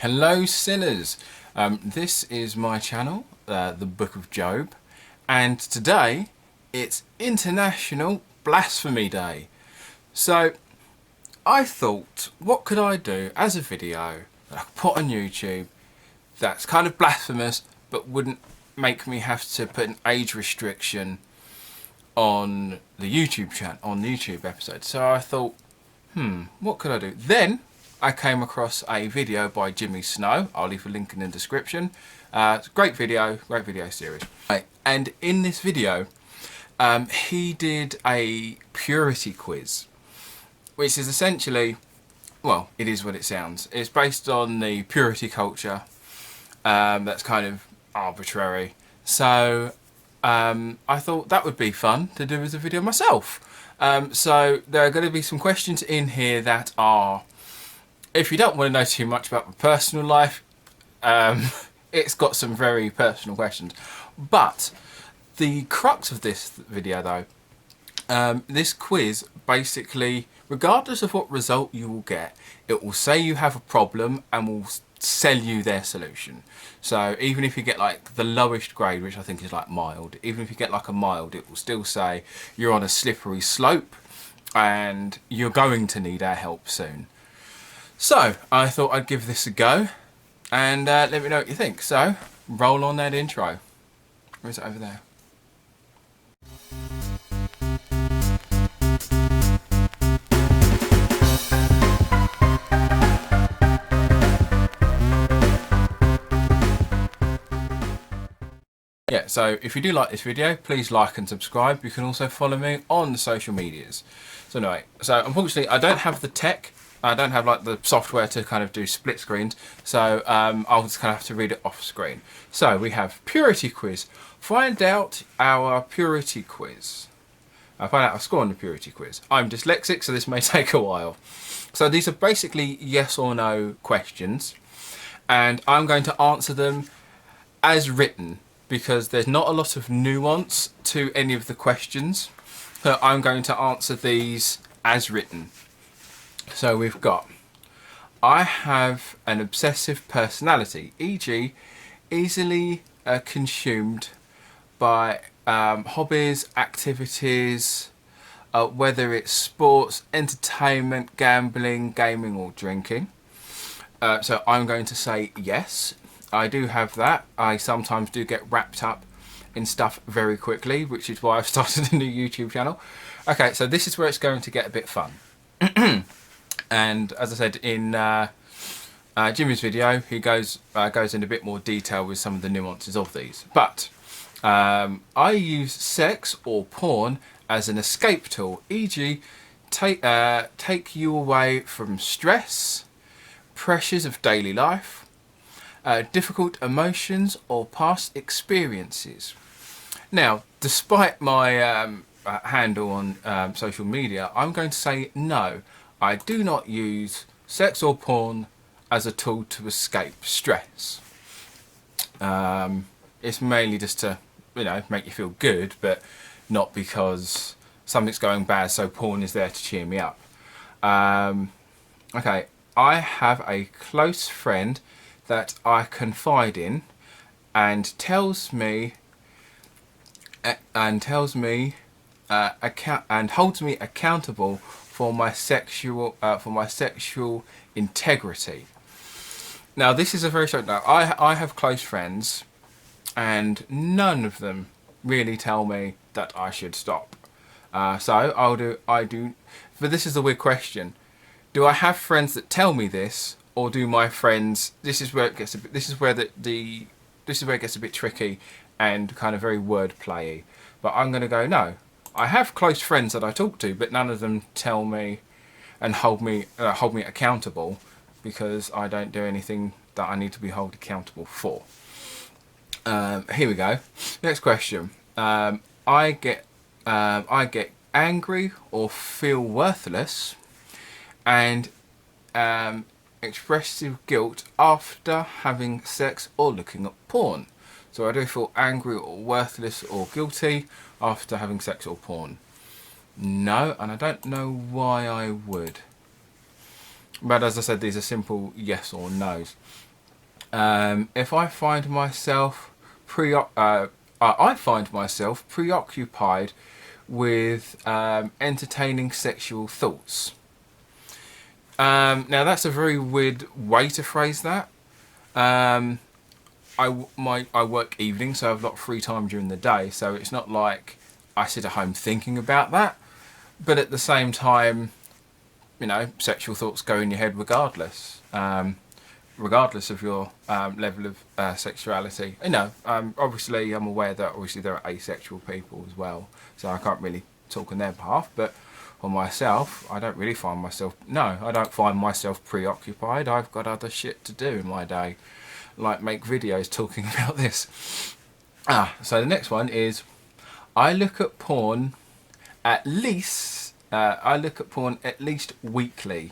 Hello sinners, this is my channel, the Book of Job, and today it's International Blasphemy Day. So I thought, what could I do as a video that I could put on YouTube that's kind of blasphemous but wouldn't make me have to put an age restriction on the YouTube channel, on the YouTube episode. So I thought, what could I do? Then I came across a video by Jimmy Snow. I'll leave a link in the description. It's a great video series. Right. And in this video, he did a purity quiz, which is essentially, well, it is what it sounds. It's based on the purity culture. That's kind of arbitrary. So I thought that would be fun to do as a video myself. So there are going to be some questions in here that are, if you don't want to know too much about my personal life, it's got some very personal questions. But the crux of this video though, this quiz basically, regardless of what result you will get, it will say you have a problem and will sell you their solution. So even if you get like the lowest grade, which I think is like mild, even if you get like a mild, it will still say you're on a slippery slope and you're going to need our help soon. So I thought I'd give this a go and let me know what you think. So roll on that intro. Or is it over there? Yeah, so if you do like this video, please like and subscribe. You can also follow me on the social medias. So anyway, so unfortunately I don't have the tech. I don't have like the software to kind of do split screens. So I'll just kind of have to read it off screen. So we have purity quiz. Find out our purity quiz. Find out our score on the purity quiz. I'm dyslexic, so this may take a while. So these are basically yes or no questions. And I'm going to answer them as written, because there's not a lot of nuance to any of the questions. So I'm going to answer these as written. So we've got, I have an obsessive personality, e.g. easily consumed by hobbies, activities, whether it's sports, entertainment, gambling, gaming or drinking. So I'm going to say yes. I do have that. I sometimes do get wrapped up in stuff very quickly, which is why I've started a new YouTube channel. Okay, so this is where it's going to get a bit fun. And as I said in Jimmy's video, he goes in a bit more detail with some of the nuances of these. But I use sex or porn as an escape tool, e.g. take you away from stress, pressures of daily life, difficult emotions or past experiences. Now, despite my handle on social media, I'm going to say no. I do not use sex or porn as a tool to escape stress. It's mainly just to, you know, make you feel good, but not because something's going bad, so porn is there to cheer me up. Okay, I have a close friend that I confide in and holds me accountable for my sexual integrity. Now this is a very short note. I have close friends and none of them really tell me that I should stop. So I do, but this is the weird question. Do I have friends that tell me this, or do my friends? This is where it gets a bit tricky and kind of very wordplayy. But I'm going to go no. I have close friends that I talk to, but none of them tell me and hold me accountable, because I don't do anything that I need to be held accountable for. Here we go. Next question. I get angry or feel worthless, and expressive guilt after having sex or looking at porn. So I do feel angry or worthless or guilty after having sex or porn. No, and I don't know why I would. But as I said, these are simple yes or no's. If I find myself I find myself preoccupied with entertaining sexual thoughts. Now that's a very weird way to phrase that. I work evenings, so I have a lot of free time during the day. So it's not like I sit at home thinking about that. But at the same time, you know, sexual thoughts go in your head regardless. Regardless of your level of sexuality. You know, obviously I'm aware that obviously there are asexual people as well, so I can't really talk on their behalf, but for myself, I don't find myself preoccupied. I've got other shit to do in my day, like make videos talking about this. So the next one is, I look at porn at least weekly.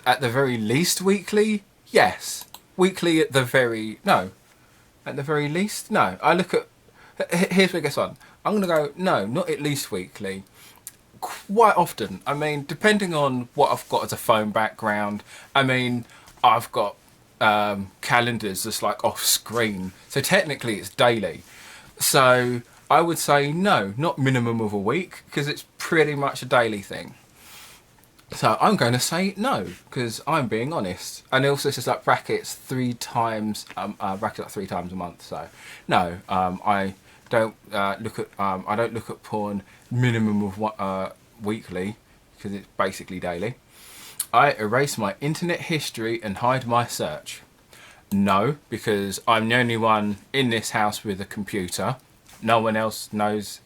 At the very least weekly, yes. Weekly at the very least, no. I look at, here's where it gets on. I'm going to go, no, not at least weekly. Quite often. I mean, depending on what I've got as a phone background. I mean, I've got calendars that's like off screen. So technically it's daily. So I would say no, not minimum of a week, because it's pretty much a daily thing. So I'm going to say no, because I'm being honest. And also it's like brackets 3 times, bracket like 3 times a month. So no, I don't look at porn minimum of weekly, because it's basically daily. I erase my internet history and hide my search. No, because I'm the only one in this house with a computer. No one else knows.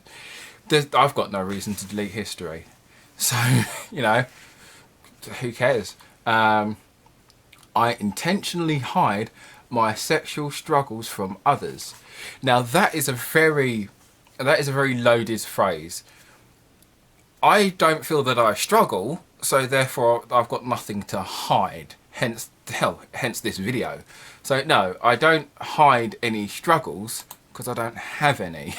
I've got no reason to delete history. So, you know, who cares? I intentionally hide my sexual struggles from others. Now that is a very loaded phrase. I don't feel that I struggle, so therefore I've got nothing to hide. Hence this video. So no, I don't hide any struggles because I don't have any.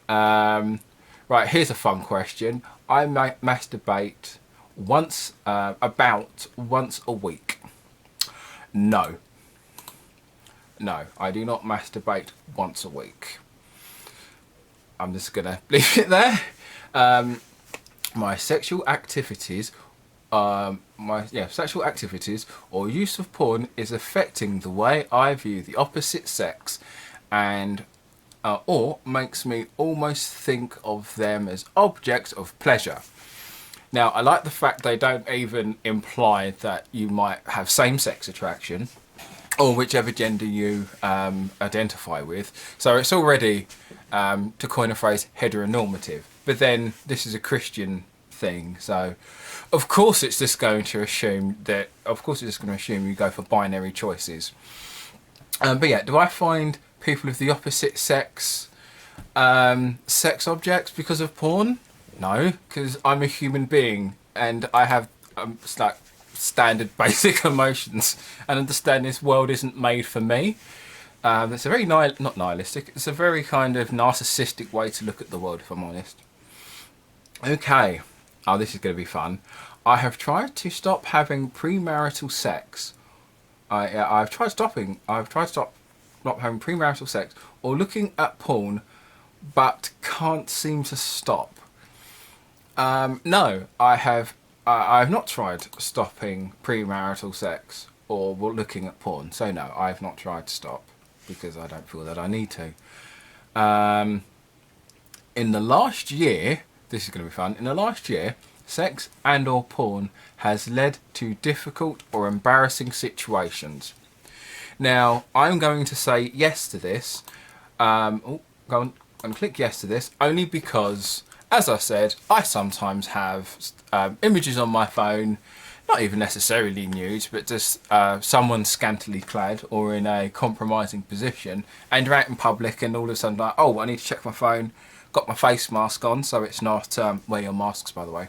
Right, here's a fun question. I masturbate about once a week. No, I do not masturbate once a week. I'm just gonna leave it there. My sexual activities or use of porn is affecting the way I view the opposite sex, and or makes me almost think of them as objects of pleasure. Now, I like the fact they don't even imply that you might have same-sex attraction, or whichever gender you identify with. So it's already, to coin a phrase, heteronormative. But then this is a Christian thing, so of course it's just going to assume you go for binary choices. But yeah, do I find people of the opposite sex sex objects because of porn? No, because I'm a human being and I have like standard basic emotions and understand this world isn't made for me. It's a very not nihilistic, it's a very kind of narcissistic way to look at the world, if I'm honest. Okay, oh, this is going to be fun. I have tried to stop having premarital sex. I've tried to stop not having premarital sex or looking at porn, but can't seem to stop. No, I have not tried stopping premarital sex or looking at porn. So no, I have not tried to stop because I don't feel that I need to. In the last year, this is going to be fun. In the last year, sex and or porn has led to difficult or embarrassing situations. Now, I'm going to say yes to this. Go on and click yes to this, only because, as I said, I sometimes have images on my phone, not even necessarily nude, but just someone scantily clad or in a compromising position, and you're out in public and all of a sudden like, oh, I need to check my phone, got my face mask on, so it's not, wear your masks by the way,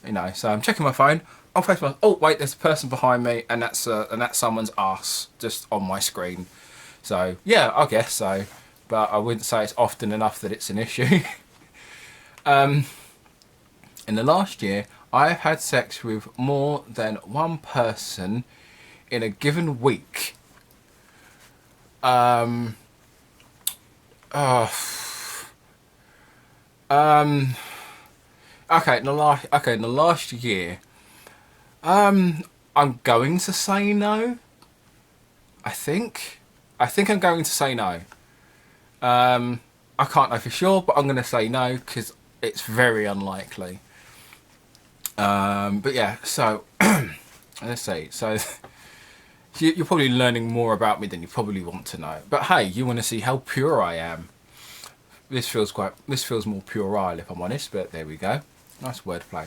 you know, so I'm checking my phone, on face mask, oh wait, there's a person behind me, and that's someone's arse just on my screen. So yeah, I guess so, but I wouldn't say it's often enough that it's an issue. In the last year, I have had sex with more than one person in a given week. Um, uh, okay, in the last year, I'm going to say no. I think I'm going to say no. I can't know for sure, but I'm going to say no because it's very unlikely. But yeah, so let's see. So you're probably learning more about me than you probably want to know. But hey, you want to see how pure I am? This feels more puerile if I'm honest. But there we go. Nice wordplay.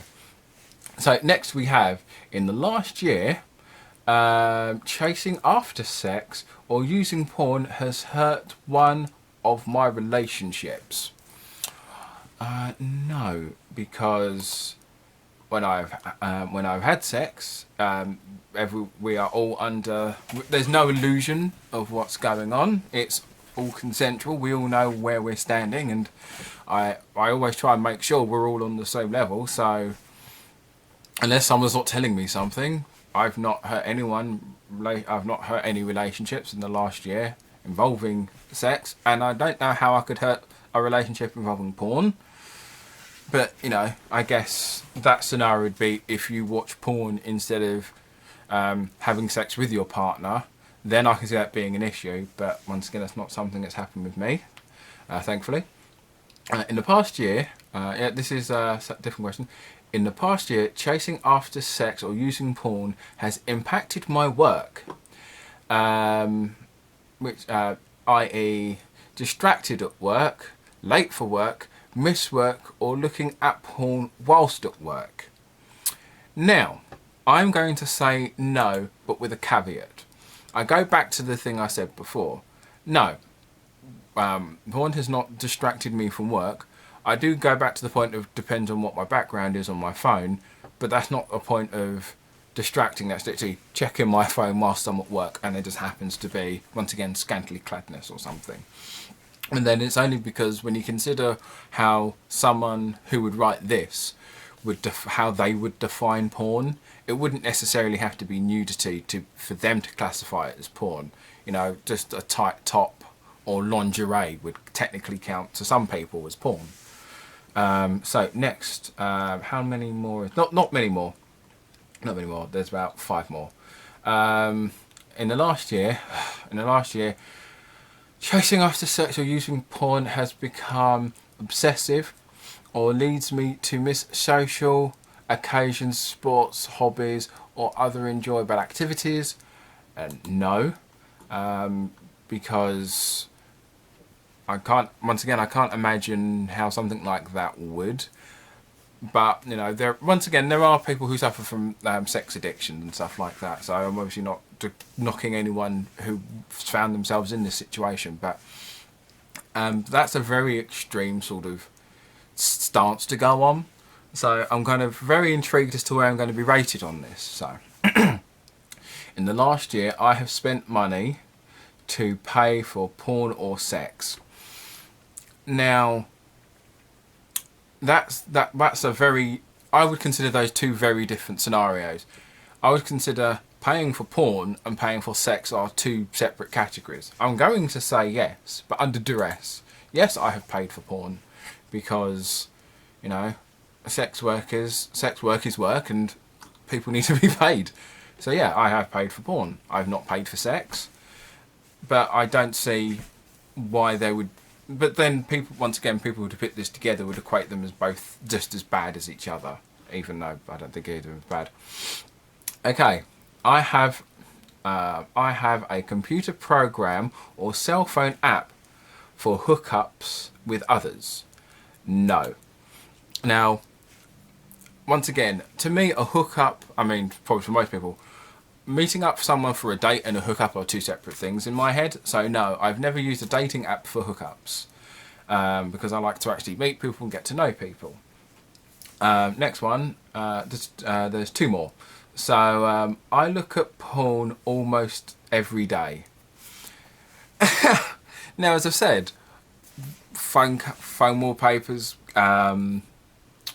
So next we have in the last year, chasing after sex or using porn has hurt one of my relationships. No, because when I've had sex, we are all under. There's no illusion of what's going on. It's all consensual. We all know where we're standing, and I always try and make sure we're all on the same level. So unless someone's not telling me something, I've not hurt anyone. I've not hurt any relationships in the last year involving sex, and I don't know how I could hurt a relationship involving porn. But, you know, I guess that scenario would be if you watch porn instead of having sex with your partner, then I can see that being an issue. But once again, that's not something that's happened with me, thankfully. In the past year, yeah, this is a different question. In the past year, chasing after sex or using porn has impacted my work, i.e. distracted at work, late for work, miss work or looking at porn whilst at work. Now, I'm going to say no, but with a caveat. I go back to the thing I said before. No, porn has not distracted me from work. I do go back to the point of depends on what my background is on my phone, but that's not a point of distracting. That's literally checking my phone whilst I'm at work and it just happens to be, once again, scantily cladness or something. And then it's only because when you consider how someone who would write this how they would define porn, it wouldn't necessarily have to be nudity for them to classify it as porn. You know, just a tight top or lingerie would technically count to some people as porn. So next, how many more? Not many more. Not many more. There's about 5 more. In the last year, chasing after sex or using porn has become obsessive or leads me to miss social occasions, sports, hobbies or other enjoyable activities. And no, because I can't imagine how something like that would. But, you know, there are people who suffer from sex addiction and stuff like that. So I'm obviously not knocking anyone who found themselves in this situation. But that's a very extreme sort of stance to go on. So I'm kind of very intrigued as to where I'm going to be rated on this. So in the last year, I have spent money to pay for porn or sex. Now, that's a very, I would consider those two very different scenarios. I would consider paying for porn and paying for sex are two separate categories. I'm going to say yes, but under duress. Yes, I have paid for porn because, you know, sex work is work and people need to be paid. So yeah, I have paid for porn. I've not paid for sex, but I don't see why they would. But then people who put this together would equate them as both just as bad as each other, even though I don't think either is bad. Okay, I have a computer program or cell phone app for hookups with others. No. Now, once again, to me, a hookup, I mean, probably for most people, meeting up someone for a date and a hookup are two separate things in my head. So no, I've never used a dating app for hookups because I like to actually meet people and get to know people. Next one, there's 2 more. So I look at porn almost every day. Now, as I've said, phone wallpapers,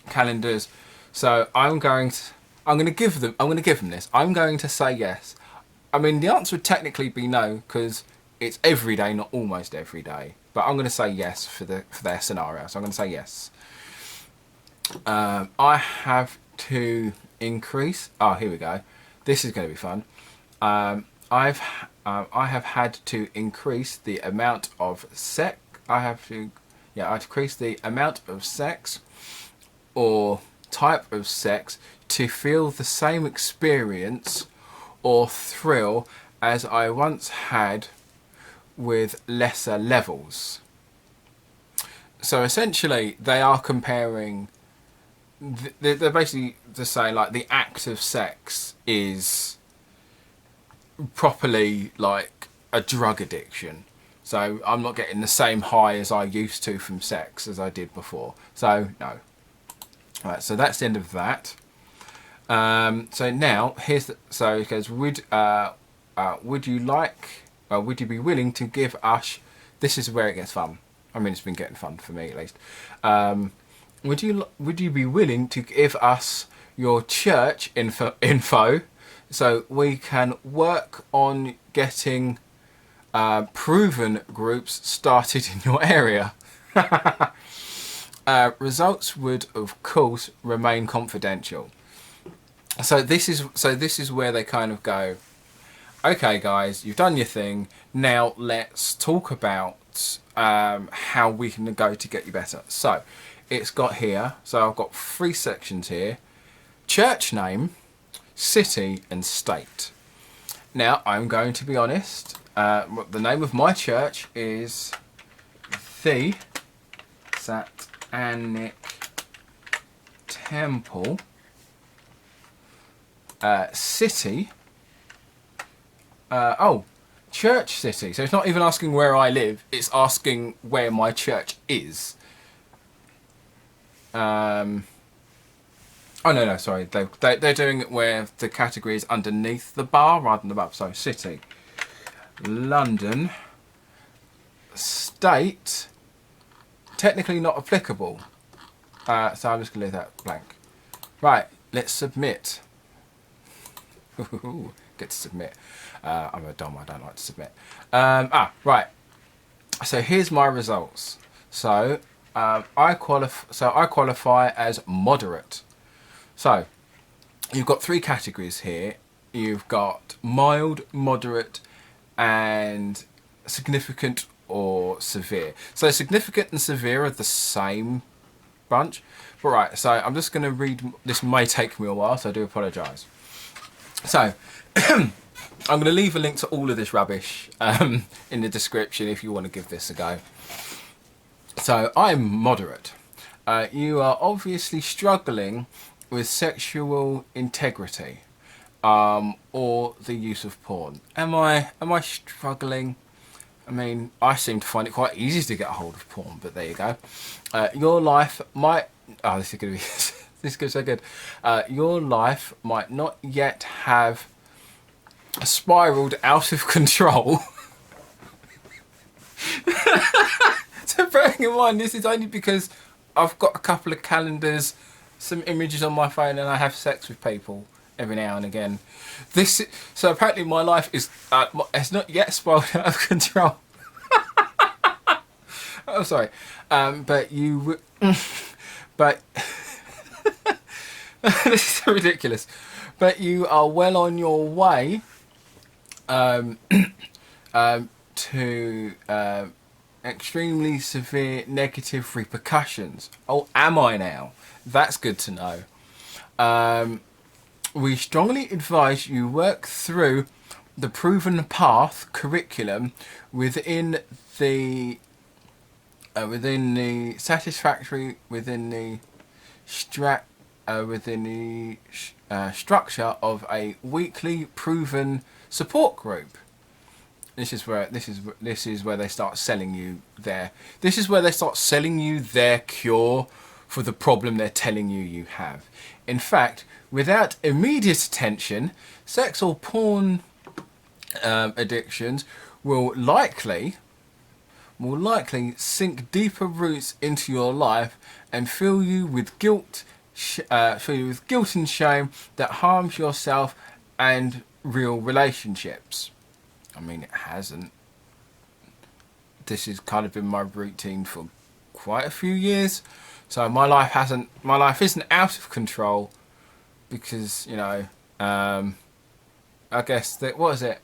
calendars, So I'm going to give them this. I'm going to say yes. I mean, the answer would technically be no because it's every day, not almost every day. But I'm going to say yes for their scenario. So I'm going to say yes. I have to increase. Oh, here we go. This is going to be fun. I have had to increase the amount of sex. I increase the amount of sex or type of sex to feel the same experience or thrill as I once had with lesser levels. So essentially, they are comparing. They're basically just saying like the act of sex is properly like a drug addiction. So I'm not getting the same high as I used to from sex as I did before. So no. Right. So that's the end of that. So now so it goes. Would you be willing to give us? This is where it gets fun. I mean, it's been getting fun for me at least. Would you be willing to give us your church info so we can work on getting proven groups started in your area? Results would of course remain confidential. So this is where they kind of go, okay guys, you've done your thing, now let's talk about how we can go to get you better. So it's got here, so I've got 3 sections here: church name, city and state. Now I'm going to be honest, the name of my church is the Satanic Temple. City, church city. So it's not even asking where I live, it's asking where my church is. Oh no, sorry, they're doing it where the category is underneath the bar rather than above. So city, London, state, technically not applicable. So I'm just gonna leave that blank. Right, let's submit. Get to submit. I'm a dom, I don't like to submit. Right. So here's my results. So I qualify as moderate. So you've got 3 categories here. You've got mild, moderate, and significant or severe. So significant and severe are the same bunch. But right, so I'm just going to read. This may take me a while, so I do apologise. So I'm going to leave a link to all of this rubbish in the description if you want to give this a go. So I'm moderate. You are obviously struggling with sexual integrity or the use of porn. Am I struggling? I mean, I seem to find it quite easy to get a hold of porn, but there you go. Your life might... Oh, this is going to be... this is so good. Your life might not yet have spiraled out of control. So bearing in mind, this is only because I've got a couple of calendars, some images on my phone, and I have sex with people every now and again. So apparently my life is has not yet spiraled out of control. Oh, sorry. But this is so ridiculous. But you are well on your way to extremely severe negative repercussions. Oh, am I now? That's good to know. We strongly advise you work through the proven path curriculum within the structure of a weekly proven support group. This is where they start selling you their. This is where they start selling you their cure for the problem they're telling you have. In fact, without immediate attention, sex or porn addictions will likely sink deeper roots into your life and fill you with guilt fill you with guilt and shame that harms yourself and real relationships. I mean, it hasn't. This has kind of been my routine for quite a few years. So my life isn't out of control because, you know, I guess that, what is it?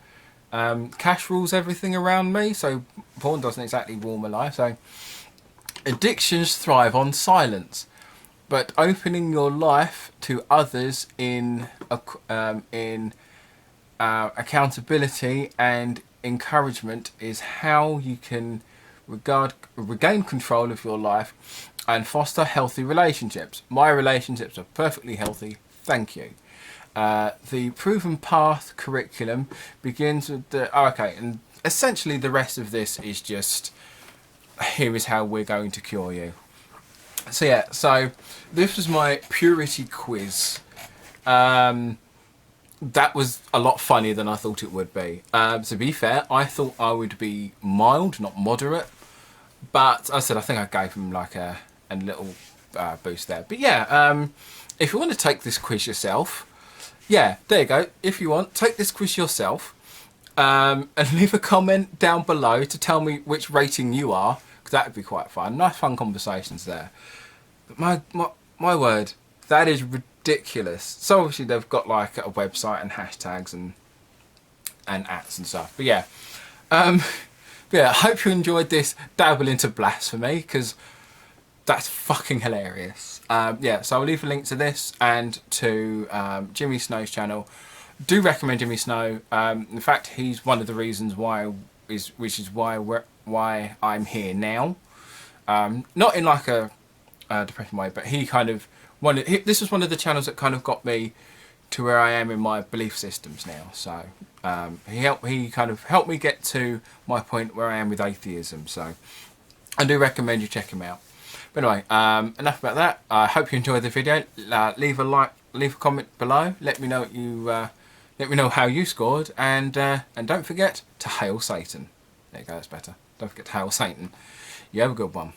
Cash rules everything around me, so porn doesn't exactly rule my life. So addictions thrive on silence, but opening your life to others in accountability and encouragement is how you can regain control of your life and foster healthy relationships. My relationships are perfectly healthy, thank you. The Proven Path curriculum begins with and essentially the rest of this is just, here is how we're going to cure you. So yeah, so this was my purity quiz. That was a lot funnier than I thought it would be. To be fair, I thought I would be mild, not moderate. But I said, I think I gave him like a little boost there. But yeah, if you want to take this quiz yourself, yeah, there you go. If you want, take this quiz yourself and leave a comment down below to tell me which rating you are, because that would be quite fun. Nice fun conversations there. But my word, that is ridiculous. So obviously they've got like a website and hashtags and ats and stuff. But yeah, yeah, I hope you enjoyed this dabble into blasphemy, because that's fucking hilarious. Yeah, so I'll leave a link to this and to Jimmy Snow's channel. Do recommend Jimmy Snow. In fact, he's one of the reasons why I'm here now. Not in like a depression way, but he kind of this was one of the channels that kind of got me to where I am in my belief systems now. So he kind of helped me get to my point where I am with atheism. So I do recommend you check him out. But anyway, enough about that. I hope you enjoyed the video. Leave a like, leave a comment below. Let me know let me know how you scored, and don't forget to hail Satan. There you go, that's better. Don't forget to hail Satan. You have a good one.